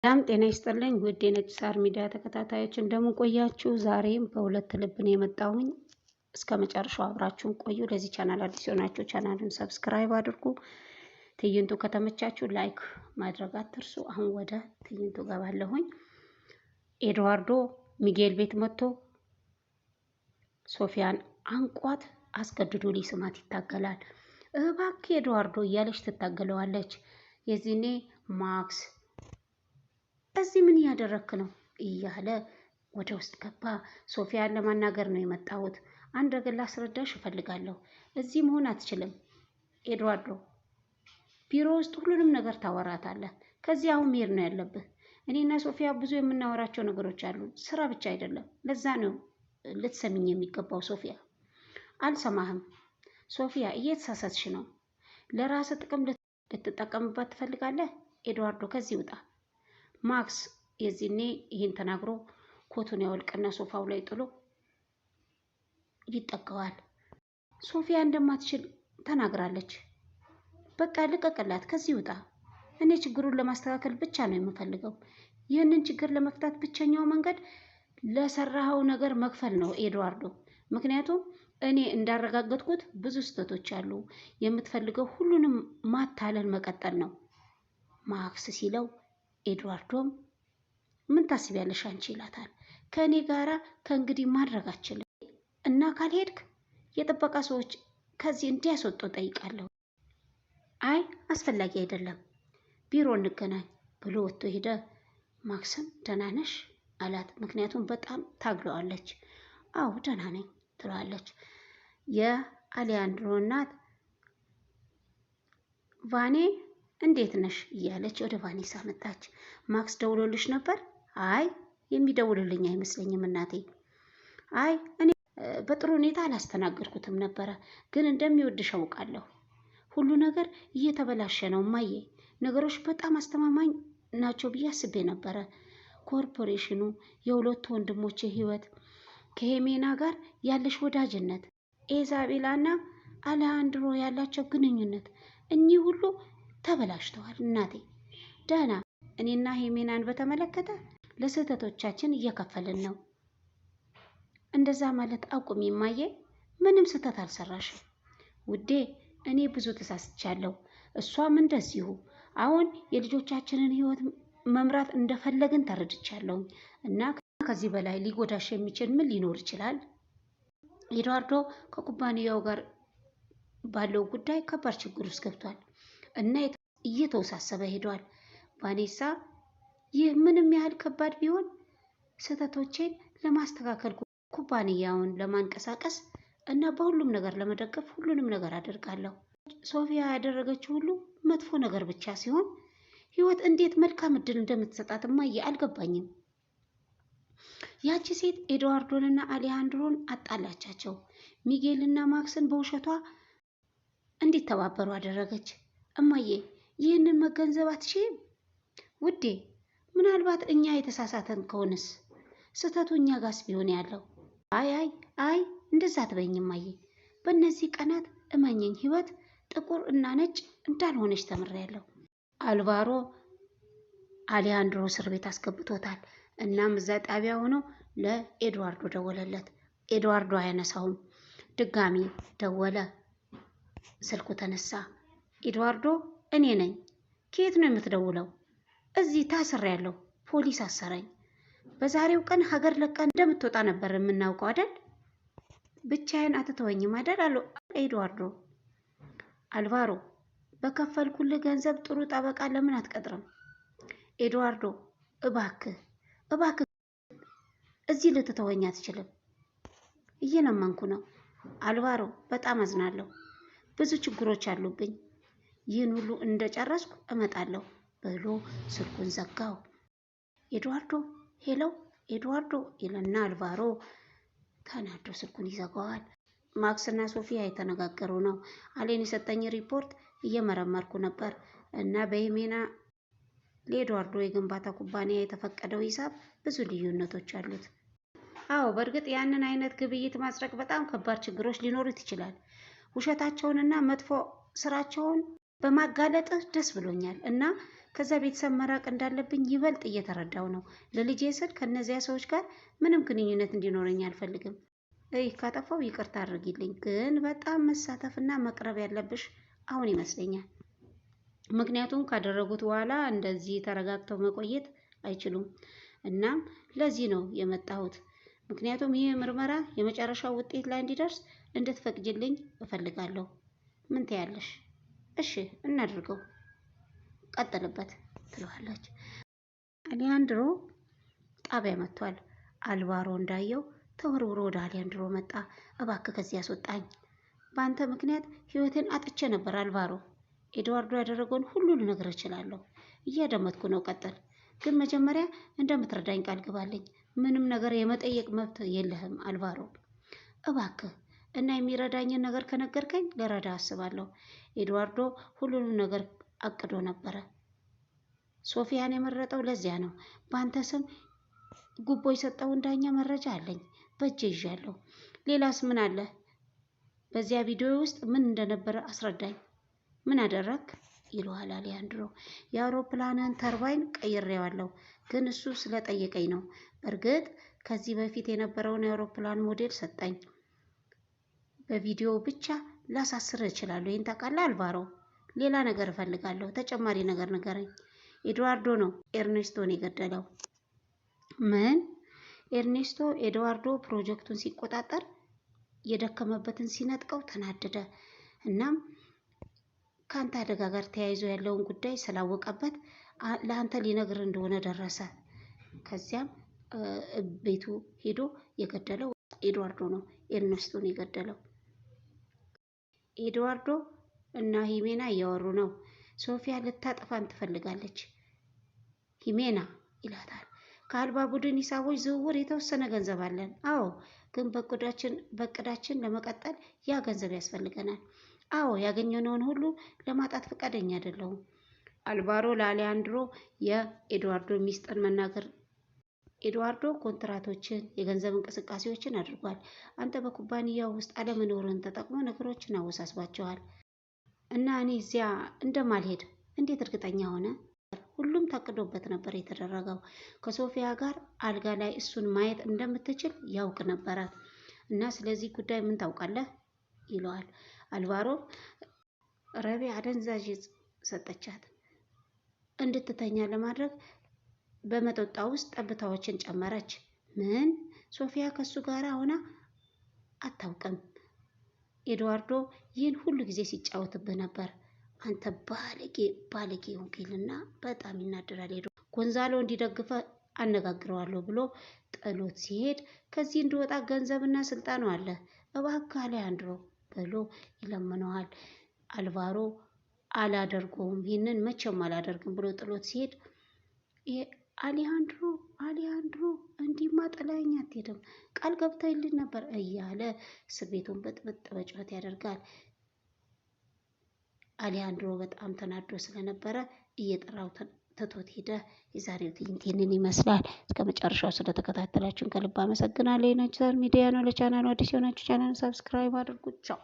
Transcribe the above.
ሰላም ጤና ይስጥልኝ ውድ የነጭ ሳር ሚዲያ ተከታታዮች እንደምን ቆያችሁ? ዛሬም በሁለት ልብ ነው የመጣሁኝ። እስከ መጨረሻው አብራችሁን ቆዩ። ለዚህ ቻናል አዲስ የሆናችሁ ቻናሉን ሰብስክራይብ አድርጉ። ትዕይንቱ ከተመቻችሁ ላይክ ማድረግ አትርሱ። አሁን ወደ ትዕይንቱ ገባለሁኝ። ኤድዋርዶ ሚጌል ቤት መጥቶ ሶፊያን አንቋት አስገድዶ ሊስማት ይታገላል። እባክህ ኤድዋርዶ እያለች ትታገለዋለች። የዚህኔ ማክስ እዚህ ምን እያደረክ ነው እያለ ወደ ውስጥ ገባ። ሶፊያን ለማናገር ነው የመጣሁት። አንድ ነገር ላስረዳሽ እፈልጋለሁ። እዚህ መሆን አትችልም ኤድዋርዶ። ቢሮ ውስጥ ሁሉንም ነገር ታወራታለህ። ከዚህ አሁን መሄድ ነው ያለብህ። እኔና ሶፊያ ብዙ የምናወራቸው ነገሮች አሉ፣ ስራ ብቻ አይደለም። ለዛ ነው ልትሰሚኝ የሚገባው ሶፊያ። አልሰማህም ሶፊያ፣ እየተሳሳትሽ ነው። ለራስ ጥቅም ልትጠቀምባት ትፈልጋለህ። ኤድዋርዶ ከዚህ ውጣ። ማክስ የዚህኔ ይህን ተናግሮ ኮቱን ያወልቅና ሶፋው ላይ ጥሎ ይጠቀዋል። ሶፊያ እንደማትችል ተናግራለች። በቃ ልቀቅላት፣ ከዚህ ውጣ። እኔ ችግሩን ለማስተካከል ብቻ ነው የምፈልገው። ይህንን ችግር ለመፍታት ብቸኛው መንገድ ለሰራኸው ነገር መክፈል ነው ኤድዋርዶ። ምክንያቱም እኔ እንዳረጋገጥኩት ብዙ ስህተቶች አሉ። የምትፈልገው ሁሉንም ማታለል መቀጠል ነው ማክስ ሲለው፣ ኤድዋርዶም ምን ታስቢያለሽ አንቺ ይላታል። ከእኔ ጋራ ከእንግዲህ ማድረግ አችልም እና ካልሄድክ የጥበቃ ሰዎች ከዚህ እንዲያስወጡ ጠይቃለሁ። አይ አስፈላጊ አይደለም፣ ቢሮ እንገናኝ ብሎ ወጥቶ ሄደ። ማክስም ደህና ነሽ አላት። ምክንያቱም በጣም ታግለዋለች። አዎ ደህና ነኝ ትለዋለች። የአሊያንድሮ እናት ቫኔ እንዴት ነሽ እያለች ወደ ቫኔሳ መጣች። ማክስ ደውሎልሽ ነበር? አይ የሚደውልልኝ አይመስለኝም እናቴ። አይ እኔ በጥሩ ሁኔታ አላስተናገድኩትም ነበረ፣ ግን እንደሚወድሽ አውቃለሁ። ሁሉ ነገር እየተበላሸ ነው እማዬ። ነገሮች በጣም አስተማማኝ ናቸው ብዬ አስቤ ነበረ። ኮርፖሬሽኑ፣ የሁለቱ ወንድሞች ህይወት፣ ከሄሜና ጋር ያለሽ ወዳጅነት፣ ኢዛቤላና አሌሃንድሮ ያላቸው ግንኙነት፣ እኚህ ሁሉ ተበላሽተዋል እናቴ። ደህና እኔና ሄሜናን በተመለከተ ለስህተቶቻችን እየከፈልን ነው። እንደዛ ማለት አቁሚ እማዬ። ምንም ስህተት አልሰራሽም ውዴ። እኔ ብዙ ተሳስቻለሁ፣ እሷም እንደዚሁ። አሁን የልጆቻችንን ህይወት መምራት እንደፈለግን ተረድቻለሁ እና ከዚህ በላይ ሊጎዳሽ የሚችል ምን ሊኖር ይችላል? ኤድዋርዶ ከኩባንያው ጋር ባለው ጉዳይ ከባድ ችግር ውስጥ ገብቷል እና እየተወሳሰበ ሄዷል። ቫኔሳ ይህ ምንም ያህል ከባድ ቢሆን ስህተቶቼን ለማስተካከል ኩባንያውን ለማንቀሳቀስ እና በሁሉም ነገር ለመደገፍ ሁሉንም ነገር አደርጋለሁ። ሶፊያ ያደረገችው ሁሉ መጥፎ ነገር ብቻ ሲሆን ህይወት እንዴት መልካም እድል እንደምትሰጣት እማዬ አልገባኝም። ያቺ ሴት ኤድዋርዶንና አሌሃንድሮን አጣላቻቸው። ሚጌልና ማክስን በውሸቷ እንዲተባበሩ አደረገች። እማዬ ይህንን መገንዘብ አትችይም ውዴ? ምናልባት እኛ የተሳሳተን ከሆንስ? ስህተቱ እኛ ጋስ ቢሆን ያለው? አይ እንደዛ አትበይኝ እማዬ። በእነዚህ ቀናት እመኝኝ ህይወት ጥቁር እና ነጭ እንዳልሆነች ተምሬያለሁ። አልቫሮ አሌሃንድሮ እስር ቤት አስገብቶታል። እናም እዛ ጣቢያ ሆኖ ለኤድዋርዶ ደወለለት። ኤድዋርዶ አያነሳውም። ድጋሚ ደወለ። ስልኩ ተነሳ። ኤድዋርዶ እኔ ነኝ። ከየት ነው የምትደውለው? እዚህ ታስሬያለሁ፣ ፖሊስ አሰረኝ። በዛሬው ቀን ሀገር ለቃ እንደምትወጣ ነበር የምናውቀው አይደል? ብቻዬን አትተወኝም አይደል አለው ኤድዋርዶ። አልቫሮ በከፈልኩልህ ገንዘብ ጥሩ ጠበቃ ለምን አትቀጥርም? ኤድዋርዶ እባክህ እዚህ ልትተወኝ አትችልም። እየለመንኩ ነው። አልቫሮ በጣም አዝናለሁ፣ ብዙ ችግሮች አሉብኝ። ይህን ሁሉ እንደጨረስኩ እመጣለሁ ብሎ ስልኩን ዘጋው። ኤድዋርዶ ሄሎ ኤድዋርዶ ይለና አልቫሮ ተናዶ ስልኩን ይዘጋዋል። ማክስና ሶፊያ የተነጋገሩ ነው። አሌን የሰጠኝ ሪፖርት እየመረመርኩ ነበር እና በሄሜና ለኤድዋርዶ የግንባታ ኩባንያ የተፈቀደው ሂሳብ ብዙ ልዩነቶች አሉት። አዎ በእርግጥ ያንን አይነት ግብይት ማጽደቅ በጣም ከባድ ችግሮች ሊኖሩት ይችላል። ውሸታቸውንና መጥፎ ስራቸውን በማጋለጥ ደስ ብሎኛል እና ከዛ ቤተሰብ መራቅ እንዳለብኝ ይበልጥ እየተረዳው ነው። ለልጄ ስል ከነዚያ ሰዎች ጋር ምንም ግንኙነት እንዲኖረኝ አልፈልግም። ካጠፋው ይቅርታ አድርጊልኝ፣ ግን በጣም መሳተፍና መቅረብ ያለብሽ አሁን ይመስለኛል። ምክንያቱም ካደረጉት በኋላ እንደዚህ ተረጋግተው መቆየት አይችሉም። እናም ለዚህ ነው የመጣሁት። ምክንያቱም ይህ ምርመራ የመጨረሻው ውጤት ላይ እንዲደርስ እንድትፈቅጅልኝ እፈልጋለሁ። ምን ትያለሽ? እሺ እናድርገው፣ ቀጥልበት ትለዋለች። አሊያንድሮ ጣቢያ መጥቷል። አልቫሮ እንዳየው ተወርውሮ ወደ አሊያንድሮ መጣ። እባክህ ከዚህ ያስወጣኝ። በአንተ ምክንያት ህይወቴን አጥቼ ነበር አልቫሮ። ኤድዋርዶ ያደረገውን ሁሉ ልነግር እችላለሁ። እያደመጥኩ ነው። ቀጥል። ግን መጀመሪያ እንደምትረዳኝ ቃል ግባልኝ። ምንም ነገር የመጠየቅ መብት የለህም አልቫሮ። እባክህ እና የሚረዳኝን ነገር ከነገርከኝ ልረዳ አስባለሁ። ኤድዋርዶ ሁሉንም ነገር አቅዶ ነበረ። ሶፊያን የመረጠው ለዚያ ነው። በአንተ ስም ጉቦ የሰጠውን ዳኛ መረጃ አለኝ፣ በእጄ ይዣለሁ። ሌላስ ምን አለ? በዚያ ቪዲዮ ውስጥ ምን እንደነበረ አስረዳኝ። ምን አደረግ? ይለዋል አሊያንድሮ። የአውሮፕላንን ተርባይን ቀይሬዋለሁ፣ ግን እሱ ስለጠየቀኝ ነው። በእርግጥ ከዚህ በፊት የነበረውን የአውሮፕላን ሞዴል ሰጠኝ። በቪዲዮ ብቻ ላሳስር እችላለሁ። ይህን ታውቃለህ አልቫሮ? ሌላ ነገር እፈልጋለሁ። ተጨማሪ ነገር ንገረኝ። ኤድዋርዶ ነው ኤርኔስቶን የገደለው። ምን? ኤርኔስቶ ኤድዋርዶ ፕሮጀክቱን ሲቆጣጠር የደከመበትን ሲነጥቀው ተናደደ። እናም ከአንተ አደጋ ጋር ተያይዞ ያለውን ጉዳይ ስላወቀበት ለአንተ ሊነግር እንደሆነ ደረሰ። ከዚያም ቤቱ ሄዶ የገደለው ኤድዋርዶ ነው ኤርኔስቶን የገደለው። ኤድዋርዶ እና ሂሜና እያወሩ ነው። ሶፊያ ልታጠፋን ትፈልጋለች። ሂሜና ይላታል። ከአልባ ቡድን ሂሳቦች ዝውውር የተወሰነ ገንዘብ አለን። አዎ፣ ግን በእቅዳችን ለመቀጠል ያ ገንዘብ ያስፈልገናል። አዎ፣ ያገኘነውን ሁሉ ለማጣት ፈቃደኛ አይደለሁም። አልቫሮ ለአሊያንድሮ የኤድዋርዶ ሚስጥር መናገር። ኤድዋርዶ ኮንትራቶችን፣ የገንዘብ እንቅስቃሴዎችን አድርጓል። አንተ በኩባንያው ውስጥ አለመኖርን ተጠቅሞ ነገሮችን አወሳስባቸዋል። እና እኔ እዚያ እንደማልሄድ እንዴት እርግጠኛ ሆነ? ሁሉም ታቅዶበት ነበር የተደረገው። ከሶፊያ ጋር አልጋ ላይ እሱን ማየት እንደምትችል ያውቅ ነበረ። እና ስለዚህ ጉዳይ ምን ታውቃለህ? ይለዋል። አልቫሮ ረቢ አደንዛዥ ሰጠቻት እንድትተኛ ለማድረግ በመጠጧ ውስጥ ጠብታዎችን ጨመረች። ምን? ሶፊያ ከሱ ጋር ሆና አታውቅም። ኤድዋርዶ ይህን ሁሉ ጊዜ ሲጫወትብህ ነበር። አንተ ባለጌ ወንጌልና በጣም ይናደራል። ሄዶ ጎንዛሎ እንዲደግፈ አነጋግረዋለሁ ብሎ ጥሎት ሲሄድ ከዚህ እንዲወጣ ገንዘብና ስልጣኑ አለ። እባክህ አሊያንድሮ ብሎ ይለምነዋል። አልቫሮ አላደርገውም፣ ይህንን መቼም አላደርግም ብሎ ጥሎት ሲሄድ አሊያንድሮ እንዲህማ ጥላኸኝ አትሄድም፣ ቃል ገብተህልኝ ነበር እያለ እስር ቤቱን በጥብጥ በጩኸት ያደርጋል። አሊያንድሮ በጣም ተናዶ ስለነበረ እየጠራው ትቶት ሄደ። የዛሬው ትዕይንት ይህንን ይመስላል። እስከ መጨረሻው ስለተከታተላችሁን ከልብ አመሰግናለሁ። የናቹራል ሚዲያ ነው። ለቻናሉ አዲስ የሆናችሁ ቻናል ሰብስክራይብ አድርጉ። ቻው